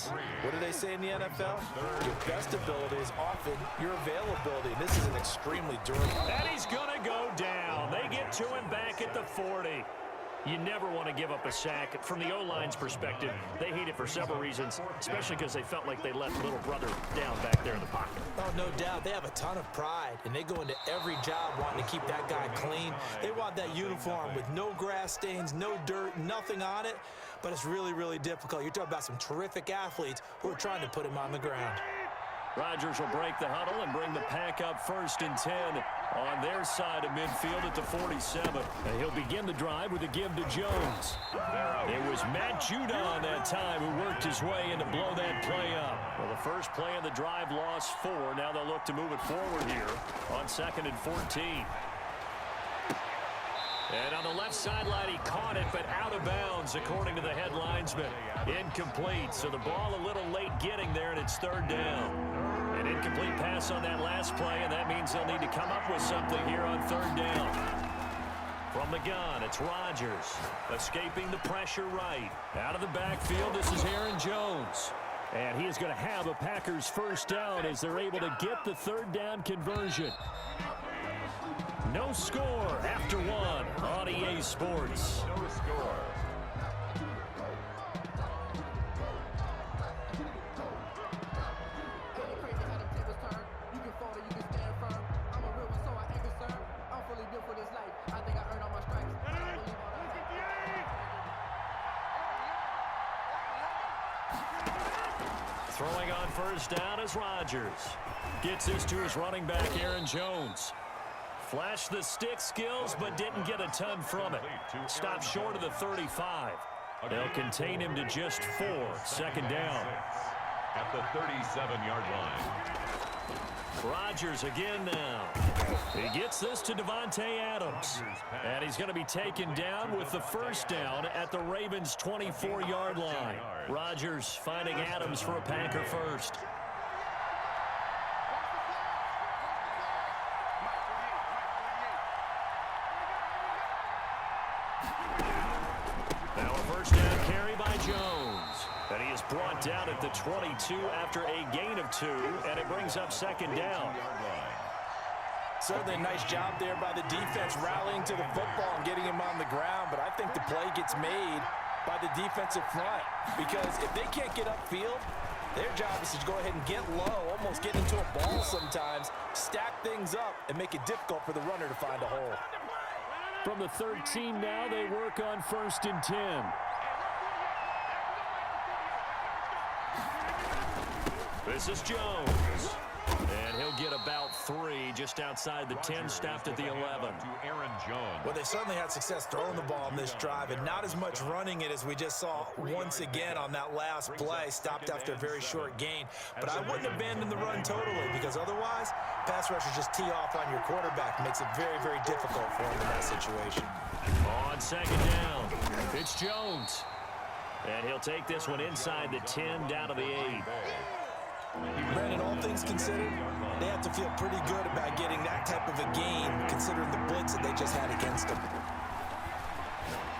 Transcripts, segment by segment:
pace. What do they say in the NFL? Your best ability is often your availability. And this is an extremely durable. And he's going to go down. They get to him back at the 40. You never want to give up a sack. From the O-line's perspective, they hate it for several reasons, especially because they felt like they let little brother down back there in the pocket. Oh, no doubt. They have a ton of pride, and they go into every job wanting to keep that guy clean. They want that uniform with no grass stains, no dirt, nothing on it, but it's really, really difficult. You're talking about some terrific athletes who are trying to put him on the ground. Rodgers will break the huddle and bring the pack up 1st and 10 on their side of midfield at the 47. And he'll begin the drive with a give to Jones. It was Matt Judon that time who worked his way in to blow that play up. Well, the first play of the drive lost 4. Now they'll look to move it forward here on 2nd and 14. And on the left sideline, he caught it, but out of bounds, according to the head linesman. Incomplete, so the ball a little late getting there, and it's 3rd down. An incomplete pass on that last play, and that means they'll need to come up with something here on 3rd down. From the gun, it's Rodgers, escaping the pressure right. Out of the backfield, this is Aaron Jones. And he is going to have a Packers 1st down as they're able to get the 3rd down conversion. No score after 1 on EA Sports. No score. Throwing on 1st down is Rodgers. Gets this to his running back, Aaron Jones. Flashed the stick skills, but didn't get a ton from it. Stopped short of the 35. They'll contain him to just 4. 2nd down. At the 37-yard line. Rodgers again now. He gets this to Davante Adams. And he's going to be taken down with the 1st down at the Ravens' 24-yard line. Rodgers finding Adams for a Packer first. Now a 1st down carry by Jones. And he is brought down at the 22 after a gain of 2, and it brings up 2nd down. Certainly a nice job there by the defense rallying to the football and getting him on the ground, but I think the play gets made by the defensive front because if they can't get upfield, their job is to go ahead and get low, almost get into a ball sometimes, stack things up, and make it difficult for the runner to find a hole. From the 13 now, they work on 1st and 10. This is Jones. And he'll get about 3 just outside the 10, stopped at the 11. To Aaron Jones. Well, they certainly had success throwing the ball on this drive and not as much running it as we just saw once again on that last play, stopped after a very short gain. But I wouldn't abandon the run totally because otherwise, pass rushers just tee off on your quarterback. Makes it very, very difficult for him in that situation. On 2nd down, it's Jones. And he'll take this one inside the 10, down to the 8. Brandon, all things considered, they have to feel pretty good about getting that type of a gain considering the blitz that they just had against them.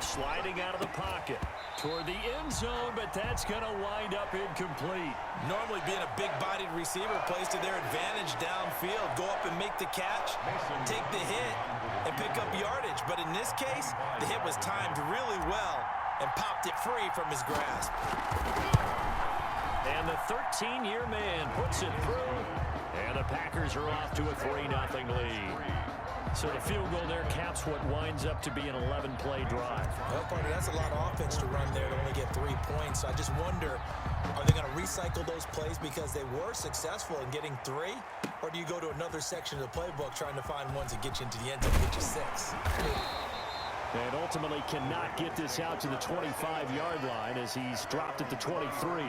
Sliding out of the pocket toward the end zone, but that's going to wind up incomplete. Normally being a big-bodied receiver plays to their advantage downfield. Go up and make the catch, take the hit, and pick up yardage. But in this case, the hit was timed really well and popped it free from his grasp. And the 13-year man puts it through. And the Packers are off to a 3-0 lead. So the field goal there caps what winds up to be an 11-play drive. Well, partner, that's a lot of offense to run there to only get 3 points. So I just wonder, are they going to recycle those plays because they were successful in getting 3? Or do you go to another section of the playbook trying to find ones that get you into the end zone and get you 6? And ultimately cannot get this out to the 25-yard line as he's dropped at the 23.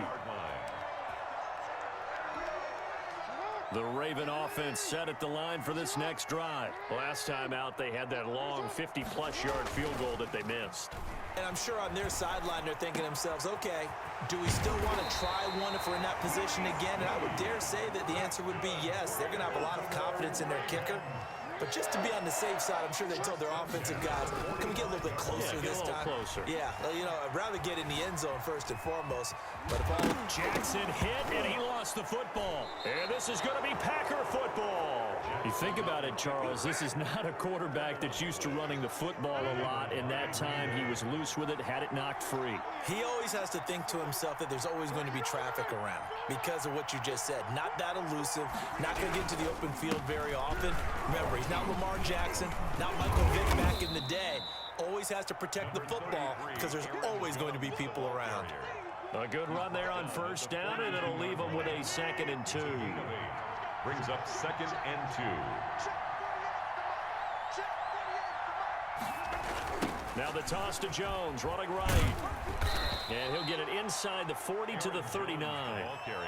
The Raven offense set at the line for this next drive. Last time out, they had that long 50-plus yard field goal that they missed. And I'm sure on their sideline, they're thinking to themselves, okay, do we still want to try one if we're in that position again? And I would dare say that the answer would be yes. They're going to have a lot of confidence in their kicker. But just to be on the safe side, I'm sure they told their offensive guys, can we get a little bit closer this time? Closer. Yeah, you know, I'd rather get in the end zone first and foremost. But if all... Jackson hit, and he lost the football. And this is going to be Packer football. You think about it, Charles, this is not a quarterback that's used to running the football a lot. In that time, he was loose with it, had it knocked free. He always has to think to himself that there's always going to be traffic around because of what you just said. Not that elusive, not going to get into the open field very often. Remember, he's not Lamar Jackson, not Michael Vick back in the day. Always has to protect the football because there's always going to be people around. A good run there on first down, and it'll leave him with a 2nd and 2. Brings up 2nd and 2. Now the toss to Jones, running right. And he'll get it inside the 40 to the 39.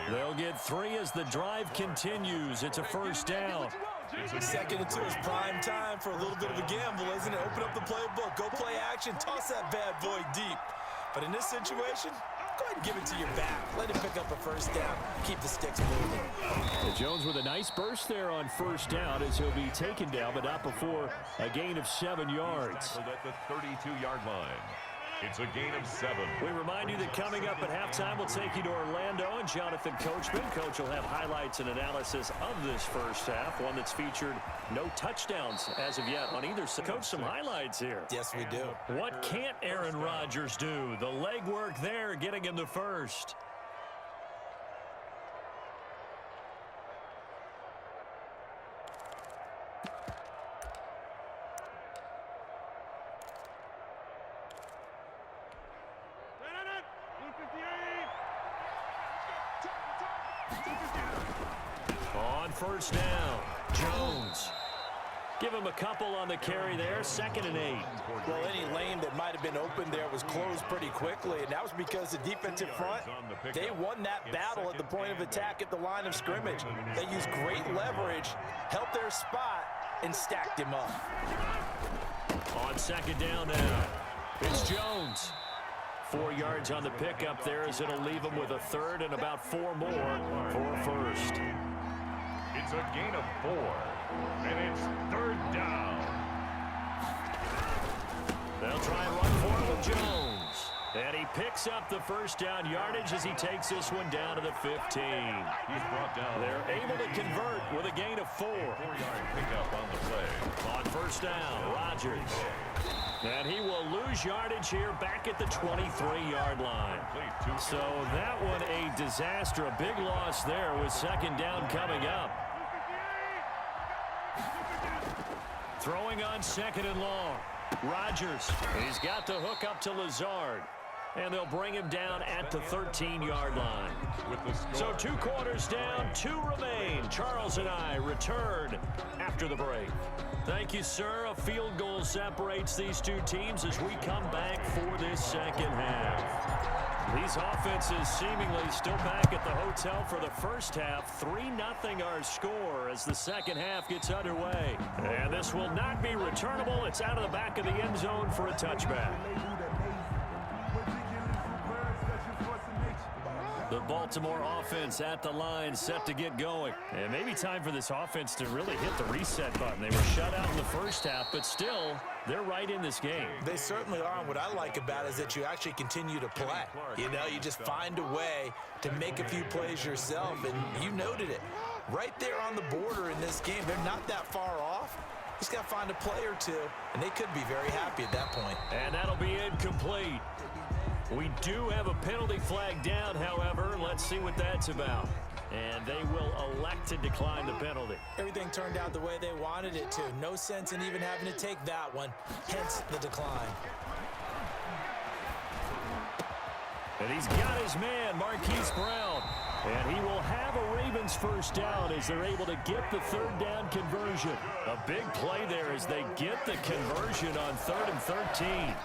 They'll get 3 as the drive continues. It's a first down. 2nd and 2 is prime time for a little bit of a gamble, isn't it? Open up the playbook, go play action, toss that bad boy deep. But in this situation, go ahead and give it to your back. Let him pick up a first down. Keep the sticks moving. And Jones with a nice burst there on first down as he'll be taken down, but not before a gain of 7 yards. At the 32-yard line. It's a gain of 7. We remind you that coming up at halftime, we'll take you to Orlando and Jonathan Coachman. Coach will have highlights and analysis of this first half, one that's featured no touchdowns as of yet on either side. Coach, some highlights here. Yes, we do. What can't Aaron Rodgers do? The legwork there, getting him the first. On first down, Jones. Give him a couple on the carry there, 2nd and 8. Well, any lane that might have been open there was closed pretty quickly, and that was because the defensive front, they won that battle at the point of attack at the line of scrimmage. They used great leverage, held their spot, and stacked him up. On 2nd down now, it's Jones. 4 yards on the pickup there as it'll leave him with a 3rd and about 4 more for a first. It's a gain of 4, and it's 3rd down. They'll try and run for it with Jones. And he picks up the first down yardage as he takes this one down to the 15. He's brought down. They're able to convert with a gain of 4. 4-yard pickup on the play. On first down, Rodgers. And he will lose yardage here back at the 23-yard line. So that one a disaster, a big loss there with 2nd down coming up. Throwing on 2nd and long. Rodgers, he's got the hook up to Lazard. And they'll bring him down at the 13-yard line. So 2 quarters down, 2 remain. Charles and I return after the break. Thank you, sir. A field goal separates these 2 teams as we come back for this 2nd half. These offenses seemingly still back at the hotel for the first half. 3-0 our score as the 2nd half gets underway. And this will not be returnable. It's out of the back of the end zone for a touchback. The Baltimore offense at the line, set to get going. And maybe time for this offense to really hit the reset button. They were shut out in the first half, but still, they're right in this game. They certainly are. And what I like about it is that you actually continue to play. You know, you just find a way to make a few plays yourself, and you noted it. Right there on the border in this game, they're not that far off. Just got to find a play or two, and they could be very happy at that point. And that'll be incomplete. We do have a penalty flag down, however. Let's see what that's about. And they will elect to decline the penalty. Everything turned out the way they wanted it to. No sense in even having to take that one, hence the decline. And he's got his man, Marquise Brown. And he will have a Ravens first down as they're able to get the 3rd down conversion. A big play there as they get the conversion on 3rd and 13.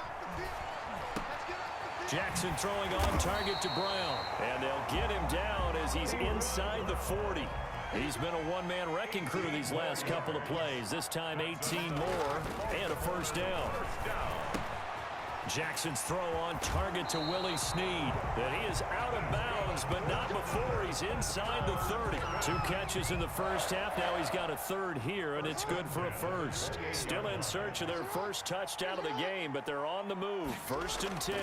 Jackson throwing on target to Brown. And they'll get him down as he's inside the 40. He's been a one-man wrecking crew these last couple of plays. This time 18 more and a first down. Jackson's throw on target to Willie Snead. And he is out of bounds, but not before he's inside the 30. 2 catches in the first half. Now he's got a third here, and it's good for a first. Still in search of their first touchdown of the game, but they're on the move. 1st and 10.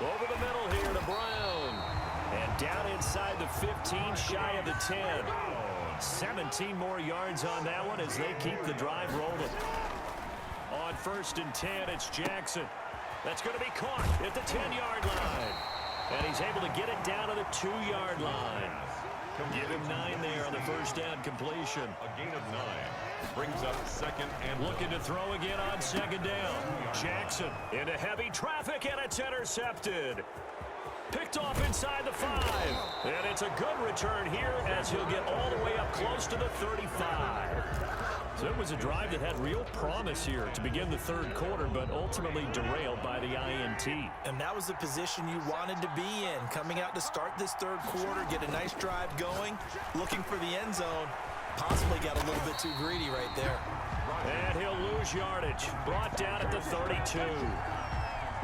Over the middle here to Brown. And down inside the 15, shy of the 10. 17 more yards on that one as they keep the drive rolling. On 1st and 10, it's Jackson. That's going to be caught at the 10-yard line. And he's able to get it down to the 2-yard line. Give him 9 there on the first down completion. A gain of 9 brings up 2nd and looking to throw again on 2nd down. Jackson into heavy traffic, and it's intercepted. Picked off inside the 5. And it's a good return here as he'll get all the way up close to the 35. So it was a drive that had real promise here to begin the 3rd quarter, but ultimately derailed by the INT. And that was the position you wanted to be in. Coming out to start this 3rd quarter, get a nice drive going, looking for the end zone. Possibly got a little bit too greedy right there. And he'll lose yardage. Brought down at the 32.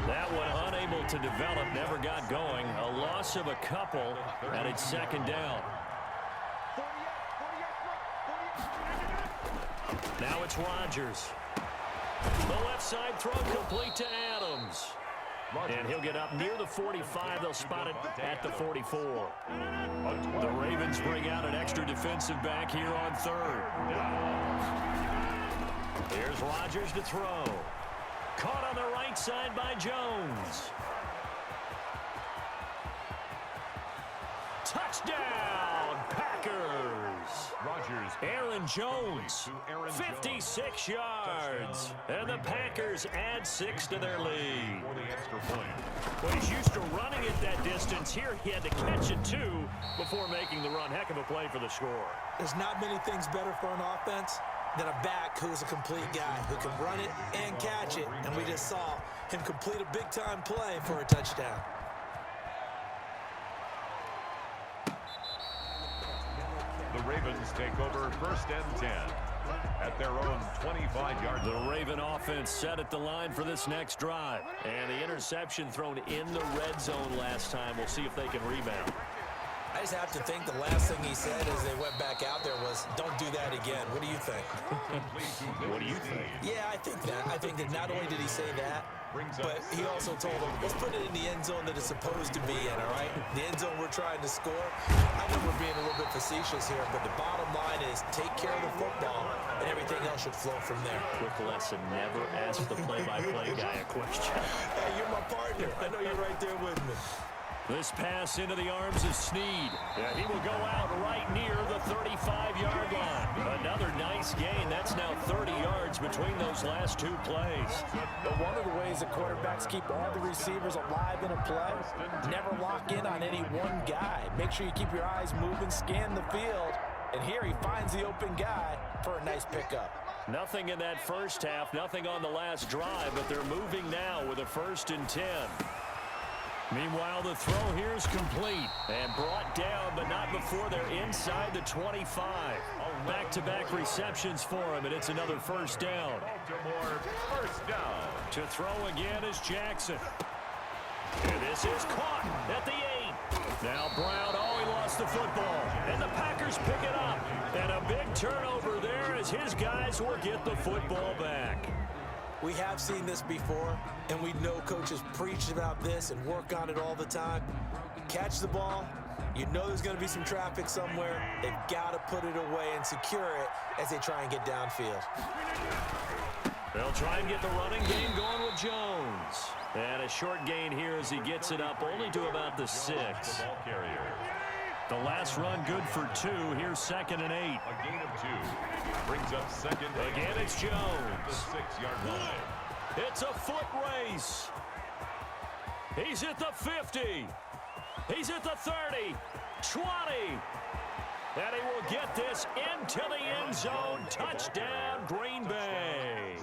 That one unable to develop, never got going. A loss of a couple, and it's 2nd down. Now it's Rodgers. The left side throw complete to Adams. And he'll get up near the 45. They'll spot it at the 44. The Ravens bring out an extra defensive back here on 3rd. Here's Rodgers to throw. Caught on the right side by Jones. Touchdown, Packers. Rodgers. Aaron Jones, 56 yards. And the Packers add 6 to their lead. For the extra point. Well, he's used to running it that distance. Here he had to catch it, too, before making the run. Heck of a play for the score. There's not many things better for an offense than a back who is a complete guy who can run it and catch it. And we just saw him complete a big-time play for a touchdown. The Ravens take over 1st and 10 at their own 25-yard line. The Raven offense set at the line for this next drive. And the interception thrown in the red zone last time. We'll see if they can rebound. I just have to think the last thing he said as they went back out there was, don't do that again. What do you think? What do you think? Yeah, I think that. I think that not only did he say that, but he also told them, let's put it in the end zone that it's supposed to be in, all right? The end zone we're trying to score. I know we're being a little bit facetious here, but the bottom line is take care of the football, and everything else should flow from there. Quick lesson, never ask the play-by-play guy a question. Hey, you're my partner. I know you're right there with me. This pass into the arms of Snead. And he will go out right near the 35-yard line. Another nice gain. That's now 30 yards between those last 2 plays. But one of the ways that quarterbacks keep all the receivers alive in a play, never lock in on any one guy. Make sure you keep your eyes moving, scan the field. And here he finds the open guy for a nice pickup. Nothing in that first half, nothing on the last drive, but they're moving now with a 1st and 10. Meanwhile, the throw here is complete and brought down, but not before they're inside the 25. Back-to-back receptions for him, and it's another 1st down. Baltimore 1st down. To throw again is Jackson. And this is caught at the 8. Now Brown, he lost the football. And the Packers pick it up. And a big turnover there as his guys will get the football back. We have seen this before, and we know coaches preach about this and work on it all the time. Catch the ball. You know there's going to be some traffic somewhere. They've got to put it away and secure it as they try and get downfield. They'll try and get the running game going with Jones. And a short gain here as he gets it up only to about the 6. The ball carrier. The last run good for 2. Here's 2nd and 8. A gain of 2 brings up 2nd. Again, it's Jones. The 6-yard line. It's a foot race. He's at the 50. He's at the 30, 20. And he will get this into the end zone. Touchdown, Green Bay.